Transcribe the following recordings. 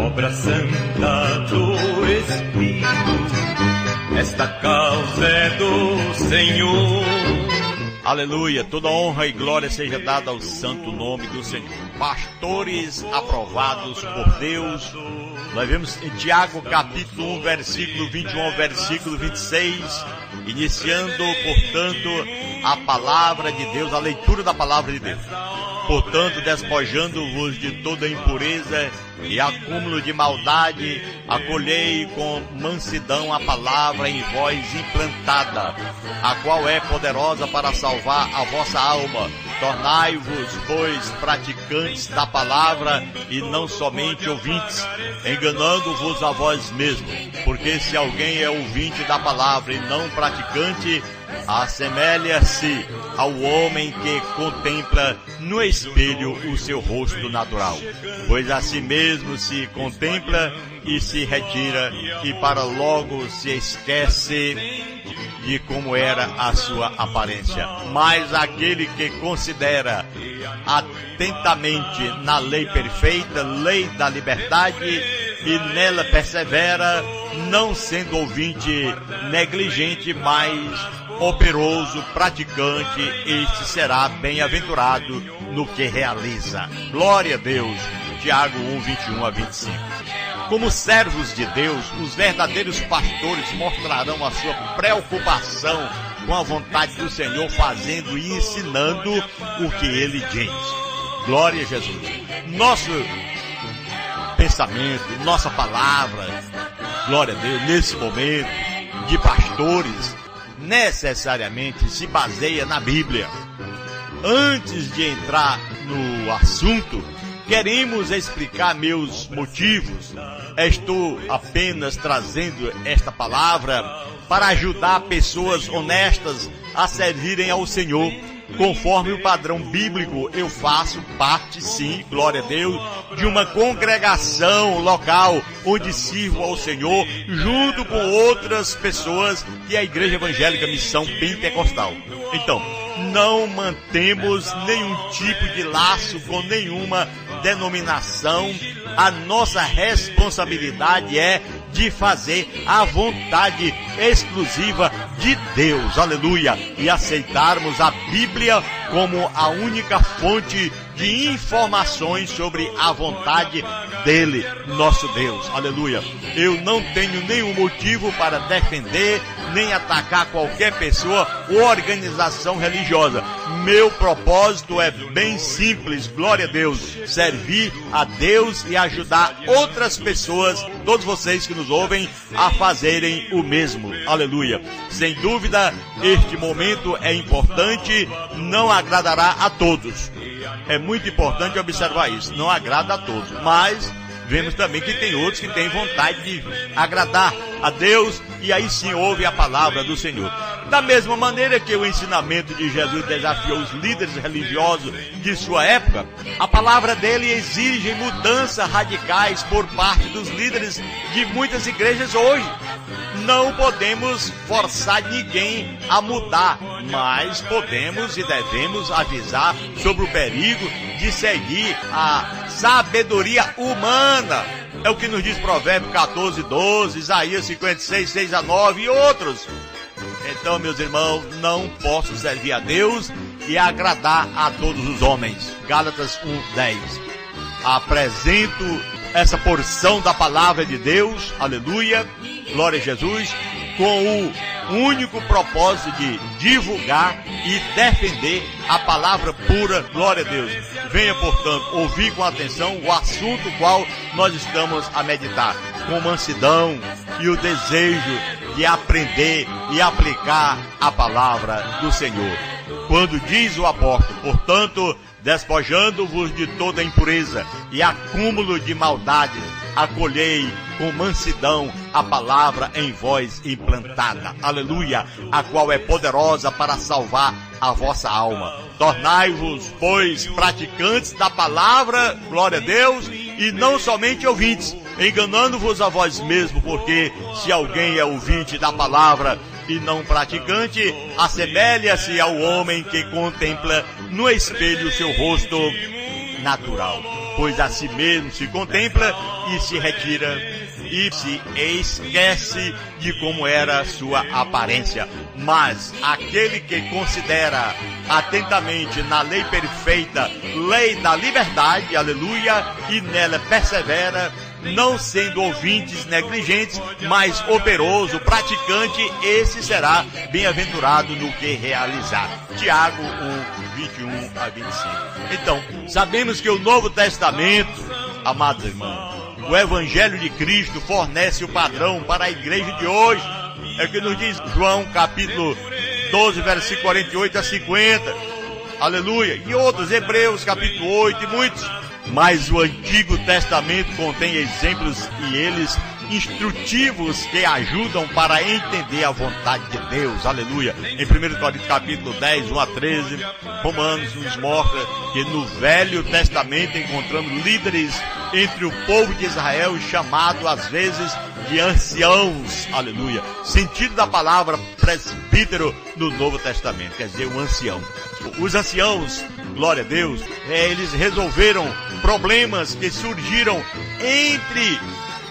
Obra santa do Espírito, esta causa é do Senhor. Aleluia, toda honra e glória seja dada ao santo nome do Senhor. Pastores aprovados por Deus, nós vemos em Tiago capítulo 1, versículo 21 ao versículo 26, iniciando, portanto, a palavra de Deus, a leitura da palavra de Deus. Portanto, despojando-vos de toda impureza e acúmulo de maldade, acolhei com mansidão a palavra em vós implantada, a qual é poderosa para salvar a vossa alma. Tornai-vos, pois, praticantes da palavra e não somente ouvintes, enganando-vos a vós mesmos. Porque se alguém é ouvinte da palavra e não praticante, assemelha-se ao homem que contempla no espelho o seu rosto natural, pois a si mesmo se contempla e se retira, e para logo se esquece de como era a sua aparência. Mas aquele que considera atentamente na lei perfeita, lei da liberdade, e nela persevera, não sendo ouvinte negligente, mas operoso, praticante, este será bem-aventurado no que realiza. Glória a Deus. Tiago 1, 21 a 25. Como servos de Deus, os verdadeiros pastores mostrarão a sua preocupação com a vontade do Senhor, fazendo e ensinando o que Ele diz. Glória a Jesus. Nosso pensamento, nossa palavra, glória a Deus, nesse momento de pastores, necessariamente se baseia na Bíblia. Antes de entrar no assunto, queremos explicar meus motivos. Estou apenas trazendo esta palavra para ajudar pessoas honestas a servirem ao Senhor. Conforme o padrão bíblico, eu faço parte, sim, glória a Deus, de uma congregação local onde sirvo ao Senhor junto com outras pessoas que é a Igreja Evangélica Missão Pentecostal. Então, não mantemos nenhum tipo de laço com nenhuma denominação. A nossa responsabilidade é de fazer a vontade exclusiva de Deus, aleluia, e aceitarmos a Bíblia como a única fonte de informações sobre a vontade dele, nosso Deus, aleluia. Eu não tenho nenhum motivo para defender nem atacar qualquer pessoa ou organização religiosa. Meu propósito é bem simples, glória a Deus, servir a Deus e ajudar outras pessoas, todos vocês que nos ouvem, a fazerem o mesmo, aleluia. Sem dúvida, este momento é importante, não agradará a todos. É muito importante observar isso, não agrada a todos, mas vemos também que tem outros que têm vontade de agradar a Deus e aí sim ouve a palavra do Senhor. Da mesma maneira que o ensinamento de Jesus desafiou os líderes religiosos de sua época, a palavra dele exige mudanças radicais por parte dos líderes de muitas igrejas hoje. Não podemos forçar ninguém a mudar, mas podemos e devemos avisar sobre o perigo de seguir a sabedoria humana. É o que nos diz Provérbios 14, 12, Isaías 56, 6 a 9 e outros. Então, meus irmãos, não posso servir a Deus e agradar a todos os homens. Gálatas 1, 10. Apresento essa porção da palavra de Deus, aleluia, glória a Jesus, com o único propósito de divulgar e defender a palavra pura, glória a Deus. Venha, portanto, ouvir com atenção o assunto qual nós estamos a meditar, com mansidão e o desejo de aprender e aplicar a palavra do Senhor. Quando diz o apóstolo, portanto, despojando-vos de toda impureza e acúmulo de maldade, acolhei com mansidão a palavra em vós implantada, aleluia, a qual é poderosa para salvar a vossa alma. Tornai-vos, pois, praticantes da palavra, glória a Deus, e não somente ouvintes, enganando-vos a vós mesmos, porque se alguém é ouvinte da palavra e não praticante, assemelha-se ao homem que contempla no espelho seu rosto natural, pois a si mesmo se contempla e se retira e se esquece de como era sua aparência. Mas aquele que considera atentamente na lei perfeita, lei da liberdade, aleluia, e nela persevera, não sendo ouvintes negligentes, mas operoso, praticante, esse será bem-aventurado no que realizar. Tiago 1, 21 a 25. Então, sabemos que o Novo Testamento, amados irmãos, o Evangelho de Cristo fornece o padrão para a igreja de hoje. É o que nos diz João capítulo 12, versículo 48 a 50. Aleluia. E outros, Hebreus capítulo 8 e muitos. Mas o Antigo Testamento contém exemplos e eles instrutivos que ajudam para entender a vontade de Deus, aleluia. Em 1 Coríntios capítulo 10, 1 a 13, Romanos nos mostra que no Velho Testamento encontramos líderes entre o povo de Israel, chamado às vezes de anciãos, aleluia. Sentido da palavra presbítero no Novo Testamento, quer dizer, um ancião. Os anciãos, glória a Deus, eles resolveram problemas que surgiram entre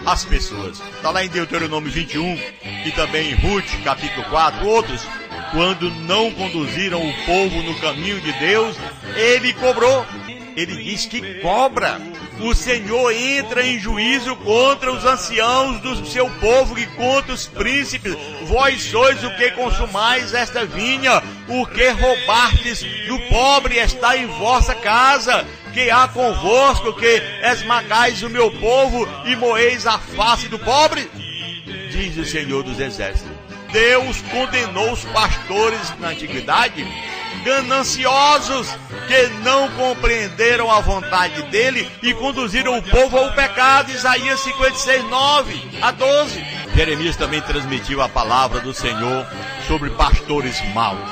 as pessoas. Está lá em Deuteronômio 21 e também em Ruth, capítulo 4, outros. Quando não conduziram o povo no caminho de Deus, ele cobrou. Ele diz que cobra. O Senhor entra em juízo contra os anciãos do seu povo e contra os príncipes. Vós sois o que consumais esta vinha, o que roubastes do pobre está em vossa casa. Que há convosco que esmagais o meu povo e moeis a face do pobre? Diz o Senhor dos Exércitos. Deus condenou os pastores na antiguidade, gananciosos, que não compreenderam a vontade dele e conduziram o povo ao pecado. Isaías 56, 9 a 12. Jeremias também transmitiu a palavra do Senhor sobre pastores maus,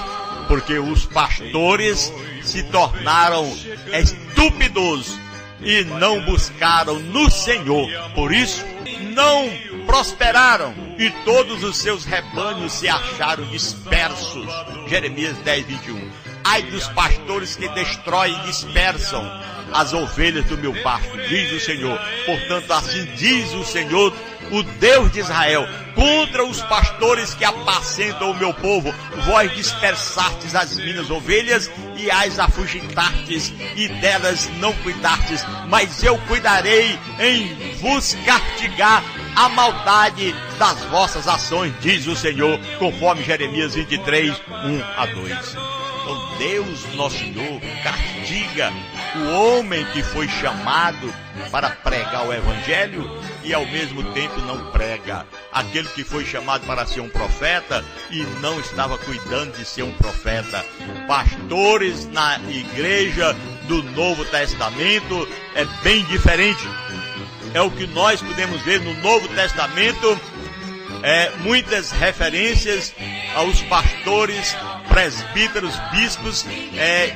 porque os pastores se tornaram estúpidos e não buscaram no Senhor. Por isso, não prosperaram e todos os seus rebanhos se acharam dispersos. Jeremias 10, 21. Ai dos pastores que destroem e dispersam as ovelhas do meu pasto, diz o Senhor. Portanto, assim diz o Senhor, o Deus de Israel, contra os pastores que apacentam o meu povo. Vós dispersastes as minhas ovelhas e as afugentastes e delas não cuidastes, mas eu cuidarei em vos castigar a maldade das vossas ações, diz o Senhor, conforme Jeremias 23, 1 a 2. Então Deus, nosso Senhor, castiga o homem que foi chamado para pregar o Evangelho e ao mesmo tempo não prega. Aquele que foi chamado para ser um profeta e não estava cuidando de ser um profeta. Pastores na igreja do Novo Testamento é bem diferente. É o que nós podemos ver no Novo Testamento, muitas referências aos pastores, presbíteros, bispos,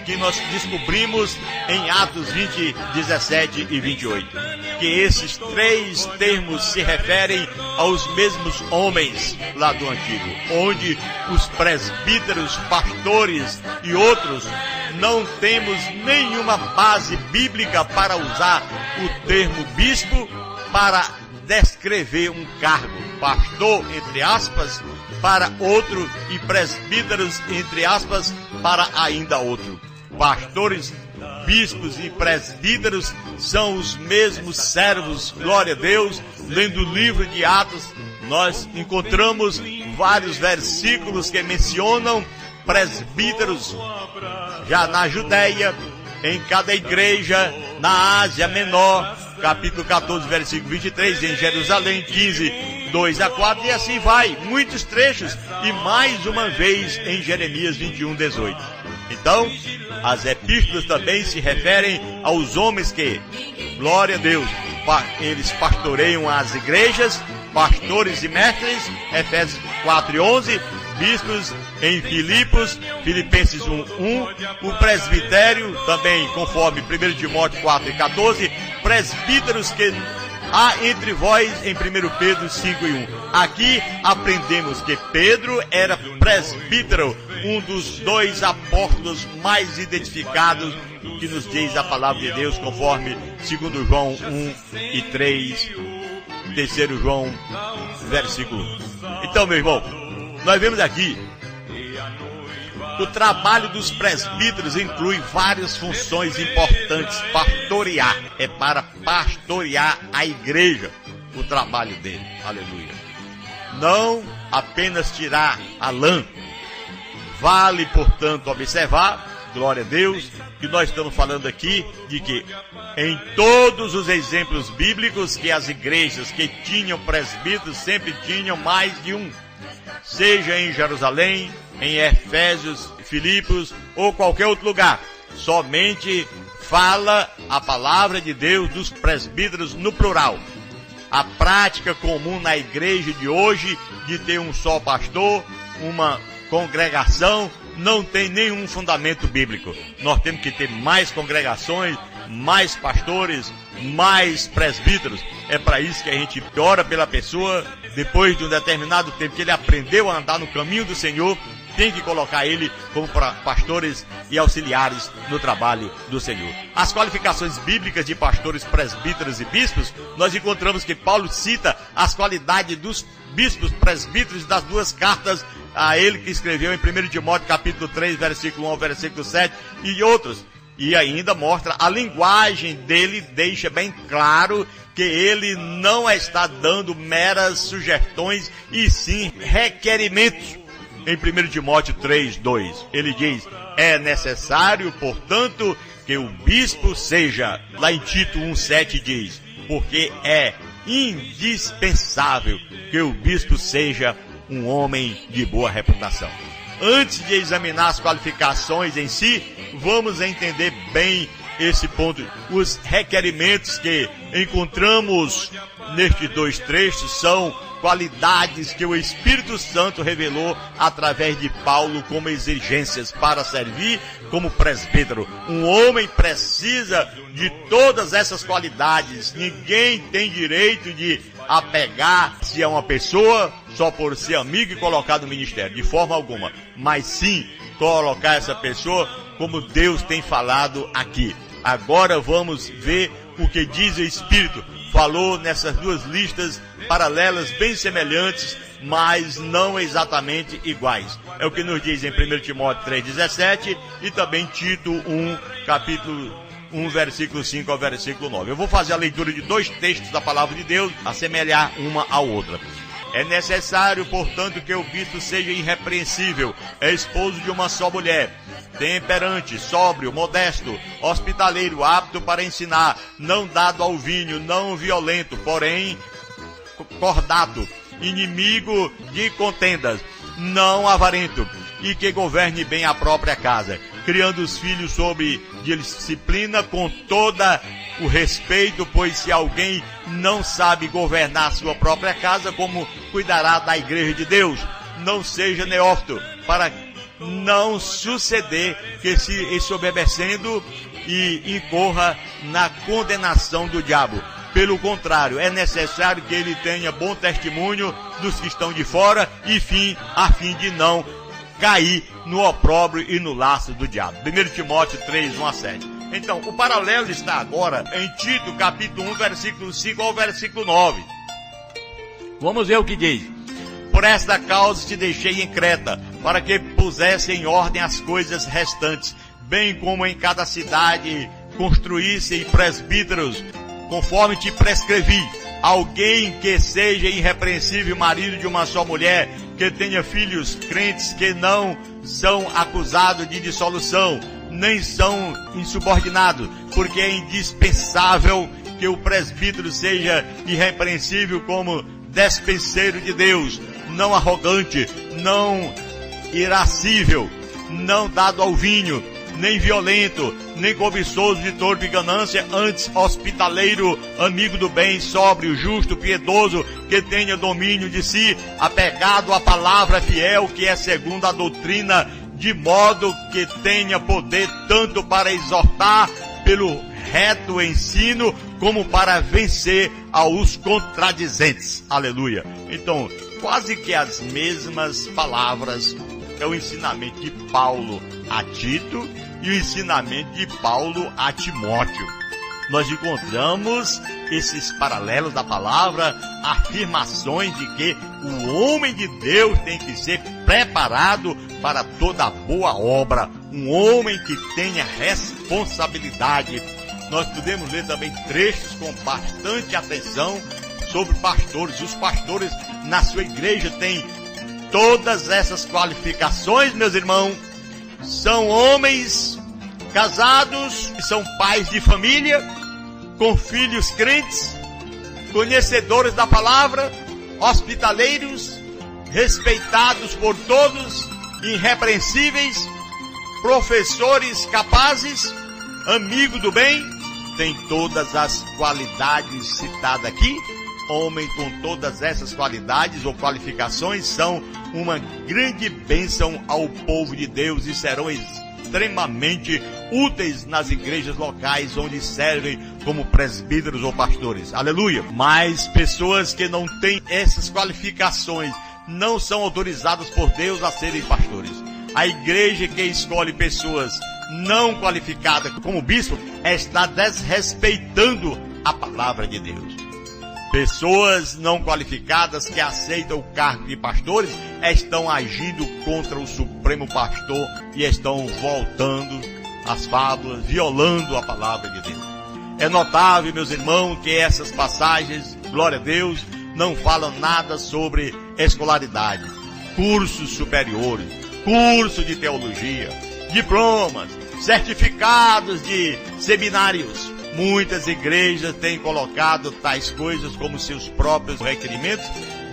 que nós descobrimos em Atos 20, 17 e 28. Que esses três termos se referem aos mesmos homens lá do Antigo, onde os presbíteros, pastores e outros não temos nenhuma base bíblica para usar o termo bispo para descrever um cargo. Pastor, entre aspas, para outro, e presbíteros, entre aspas, para ainda outro. Pastores, bispos e presbíteros são os mesmos servos, glória a Deus. Lendo o livro de Atos, nós encontramos vários versículos que mencionam presbíteros já na Judéia, em cada igreja, na Ásia Menor, capítulo 14, versículo 23, em Jerusalém 15, 2 a 4, e assim vai, muitos trechos, e mais uma vez em Jeremias 21, 18. Então, as epístolas também se referem aos homens que, glória a Deus, eles pastoreiam as igrejas, pastores e mestres, Efésios 4 e 11, bispos em Filipos, Filipenses 1, 1, o presbitério também, conforme 1 Timóteo 4 e 14, presbíteros que Há entre vós, em 1 Pedro 5:1. Aqui aprendemos que Pedro era presbítero, um dos 2 apóstolos mais identificados que nos diz a palavra de Deus, conforme 2 João 1:3, 3 João, versículo 1. Então, meu irmão, nós vemos aqui o trabalho dos presbíteros inclui várias funções importantes. Pastorear, é para pastorear a igreja, o trabalho dele, aleluia. Não apenas tirar a lã. Vale, portanto, observar, glória a Deus, que nós estamos falando aqui de que em todos os exemplos bíblicos que as igrejas que tinham presbíteros sempre tinham mais de um. Seja em Jerusalém, em Efésios, Filipos ou qualquer outro lugar. Somente fala a palavra de Deus dos presbíteros no plural. A prática comum na igreja de hoje de ter um só pastor, uma congregação, não tem nenhum fundamento bíblico. Nós temos que ter mais congregações, mais pastores, mais presbíteros. É para isso que a gente ora pela pessoa. Depois de um determinado tempo que ele aprendeu a andar no caminho do Senhor, tem que colocar ele como pastores e auxiliares no trabalho do Senhor. As qualificações bíblicas de pastores, presbíteros e bispos, nós encontramos que Paulo cita as qualidades dos bispos, presbíteros das 2 cartas a ele que escreveu em 1 Timóteo capítulo 3, versículo 1 ao versículo 7 e outros. E ainda mostra a linguagem dele, deixa bem claro que ele não está dando meras sugestões e sim requerimentos. Em 1 Timóteo 3, 2, ele diz: é necessário, portanto, que o bispo seja, lá em Tito 1, 7 diz, porque é indispensável que o bispo seja um homem de boa reputação. Antes de examinar as qualificações em si, vamos entender bem esse ponto. Os requerimentos que encontramos nestes 2 trechos são qualidades que o Espírito Santo revelou através de Paulo como exigências para servir como presbítero. Um homem precisa de todas essas qualidades. Ninguém tem direito de apegar-se a uma pessoa só por ser amigo e colocar no ministério, de forma alguma. Mas sim, colocar essa pessoa como Deus tem falado aqui. Agora vamos ver o que diz o Espírito. Falou nessas 2 listas paralelas, bem semelhantes, mas não exatamente iguais. É o que nos diz em 1 Timóteo 3,17 e também Tito 1, capítulo 1, versículo 5 ao versículo 9. Eu vou fazer a leitura de 2 textos da palavra de Deus, assemelhar uma à outra. É necessário, portanto, que o bispo seja irrepreensível, esposo de uma só mulher, temperante, sóbrio, modesto, hospitaleiro, apto para ensinar, não dado ao vinho, não violento, porém cordato, inimigo de contendas, não avarento, e que governe bem a própria casa, criando os filhos sob disciplina com toda o respeito, pois se alguém não sabe governar sua própria casa, como cuidará da igreja de Deus? Não seja neófito, para não suceder que se ensoberbecendo e incorra na condenação do diabo. Pelo contrário, é necessário que ele tenha bom testemunho dos que estão de fora a fim de não cair no opróbrio e no laço do diabo. 1 Timóteo 3, 1 a 7. Então, o paralelo está agora em Tito, capítulo 1, versículo 5 ao versículo 9. Vamos ver o que diz. Por esta causa te deixei em Creta, para que pusesse em ordem as coisas restantes, bem como em cada cidade construíssem presbíteros, conforme te prescrevi. Alguém que seja irrepreensível, marido de uma só mulher, que tenha filhos crentes que não são acusados de dissolução, nem são insubordinados, porque é indispensável que o presbítero seja irrepreensível como despenseiro de Deus, não arrogante, não irascível, não dado ao vinho, nem violento, nem cobiçoso de torpe ganância, antes hospitaleiro, amigo do bem, sóbrio, justo, piedoso, que tenha domínio de si, apegado à palavra fiel, que é segundo a doutrina, de modo que tenha poder tanto para exortar pelo reto ensino, como para vencer aos contradizentes. Aleluia. Então, quase que as mesmas palavras é o ensinamento de Paulo a Tito e o ensinamento de Paulo a Timóteo. Nós encontramos esses paralelos da palavra, afirmações de que o homem de Deus tem que ser preparado para toda boa obra, um homem que tenha responsabilidade. Nós podemos ler também trechos com bastante atenção sobre pastores. Os pastores na sua igreja têm todas essas qualificações, meus irmãos. São homens casados, que são pais de família, com filhos crentes, conhecedores da palavra, hospitaleiros, respeitados por todos, irrepreensíveis, professores capazes, amigo do bem, tem todas as qualidades citadas aqui. Homens com todas essas qualidades ou qualificações são uma grande bênção ao povo de Deus e serão extremamente úteis nas igrejas locais onde servem como presbíteros ou pastores. Aleluia! Mas pessoas que não têm essas qualificações não são autorizadas por Deus a serem pastores. A igreja que escolhe pessoas não qualificadas como bispo está desrespeitando a palavra de Deus. Pessoas não qualificadas que aceitam o cargo de pastores estão agindo contra o Supremo Pastor e estão voltando às fábulas, violando a palavra de Deus. É notável, meus irmãos, que essas passagens, glória a Deus, não falam nada sobre escolaridade, cursos superiores, curso de teologia, diplomas, certificados de seminários. Muitas igrejas têm colocado tais coisas como seus próprios requerimentos,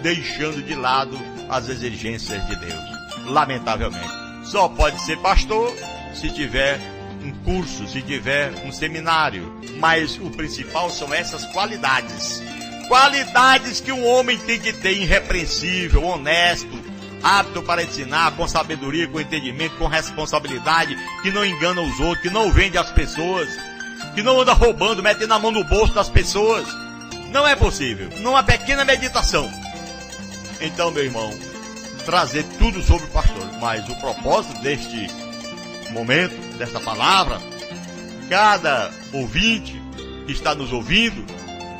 deixando de lado as exigências de Deus. Lamentavelmente, só pode ser pastor se tiver um curso, se tiver um seminário. Mas o principal são essas qualidades. Qualidades que um homem tem que ter: irrepreensível, honesto, apto para ensinar, com sabedoria, com entendimento, com responsabilidade, que não engana os outros, que não vende as pessoas, que não anda roubando, metendo a mão no bolso das pessoas. Não é possível. Numa pequena meditação. Então, meu irmão, trazer tudo sobre o pastor. Mas o propósito deste momento, desta palavra, cada ouvinte que está nos ouvindo,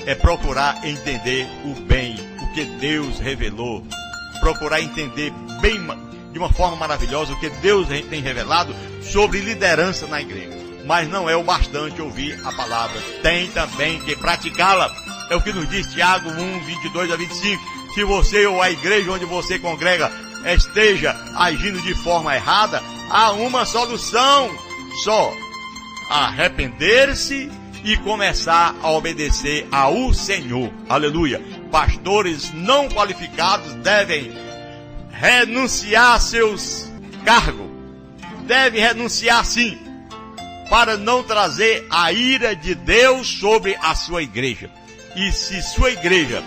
é procurar entender o bem, o que Deus revelou. Procurar entender bem, de uma forma maravilhosa, o que Deus tem revelado sobre liderança na igreja. Mas não é o bastante ouvir a palavra, tem também que praticá-la. É o que nos diz Tiago 1, 22 a 25. Se você ou a igreja onde você congrega esteja agindo de forma errada, há uma solução só: arrepender-se e começar a obedecer ao Senhor. Aleluia! Pastores não qualificados devem renunciar a seus cargos. Devem renunciar sim, para não trazer a ira de Deus sobre a sua igreja. E se sua igreja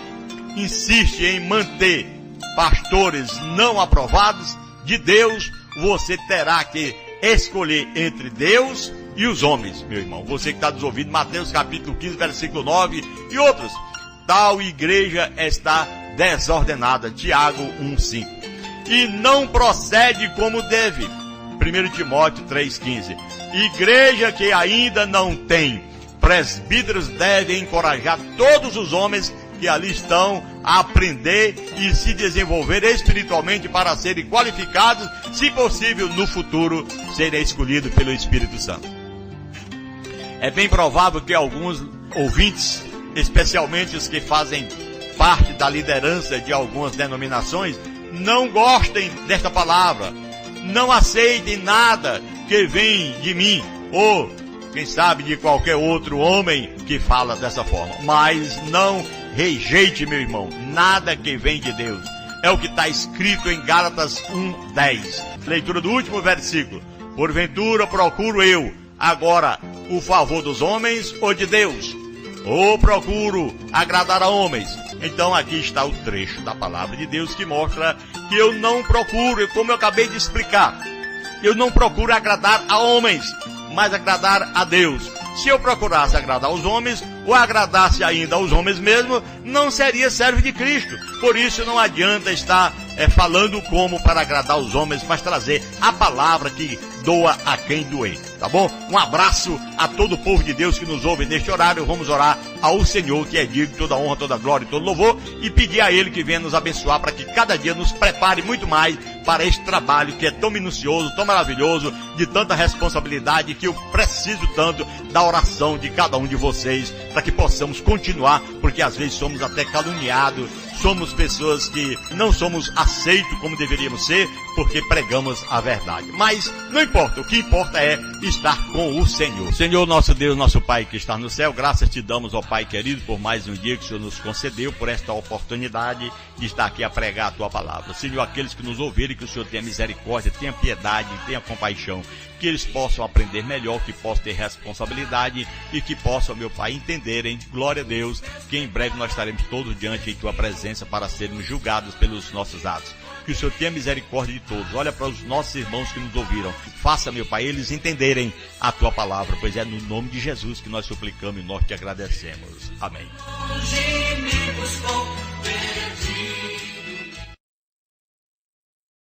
insiste em manter pastores não aprovados de Deus, você terá que escolher entre Deus e os homens, meu irmão. Você que está nos ouvindo, Mateus capítulo 15, versículo 9 e outros. Tal igreja está desordenada, Tiago 1,5. E não procede como deve, 1 Timóteo 3,15. Igreja que ainda não tem presbíteros deve encorajar todos os homens que ali estão a aprender e se desenvolver espiritualmente para serem qualificados, se possível, no futuro, serem escolhidos pelo Espírito Santo. É bem provável que alguns ouvintes, especialmente os que fazem parte da liderança de algumas denominações, não gostem desta palavra, não aceitem nada que vem de mim, ou quem sabe de qualquer outro homem que fala dessa forma. Mas não rejeite, meu irmão, nada que vem de Deus. É o que está escrito em Gálatas 1:10. Leitura do último versículo. Porventura procuro eu agora o favor dos homens ou de Deus? Ou procuro agradar a homens? Então aqui está o trecho da palavra de Deus que mostra que eu não procuro, como eu acabei de explicar, eu não procuro agradar a homens, mas agradar a Deus. Se eu procurasse agradar os homens, ou agradasse ainda aos homens mesmo, não seria servo de Cristo. Por isso não adianta estar falando como para agradar os homens, mas trazer a palavra que doa a quem doer, tá bom? Um abraço a todo o povo de Deus que nos ouve neste horário. Vamos orar ao Senhor, que é digno de toda honra, toda glória e todo louvor, e pedir a Ele que venha nos abençoar para que cada dia nos prepare muito mais para este trabalho que é tão minucioso, tão maravilhoso, de tanta responsabilidade, que eu preciso tanto da oração de cada um de vocês para que possamos continuar, porque às vezes somos até caluniados, somos pessoas que não somos aceitos como deveríamos ser, porque pregamos a verdade. Mas não importa, o que importa é estar com o Senhor. Senhor, nosso Deus, nosso Pai que está no céu, graças te damos, ó Pai querido, por mais um dia que o Senhor nos concedeu, por esta oportunidade de estar aqui a pregar a Tua palavra. Senhor, aqueles que nos ouvirem, que o Senhor tenha misericórdia, tenha piedade, tenha compaixão, que eles possam aprender melhor, que possam ter responsabilidade e que possam, meu Pai, entenderem, glória a Deus, que em breve nós estaremos todos diante de Tua presença para sermos julgados pelos nossos atos. Que o Senhor tenha misericórdia de todos. Olha para os nossos irmãos que nos ouviram. Faça, meu Pai, eles entenderem a Tua palavra, pois é no nome de Jesus que nós suplicamos e nós te agradecemos. Amém.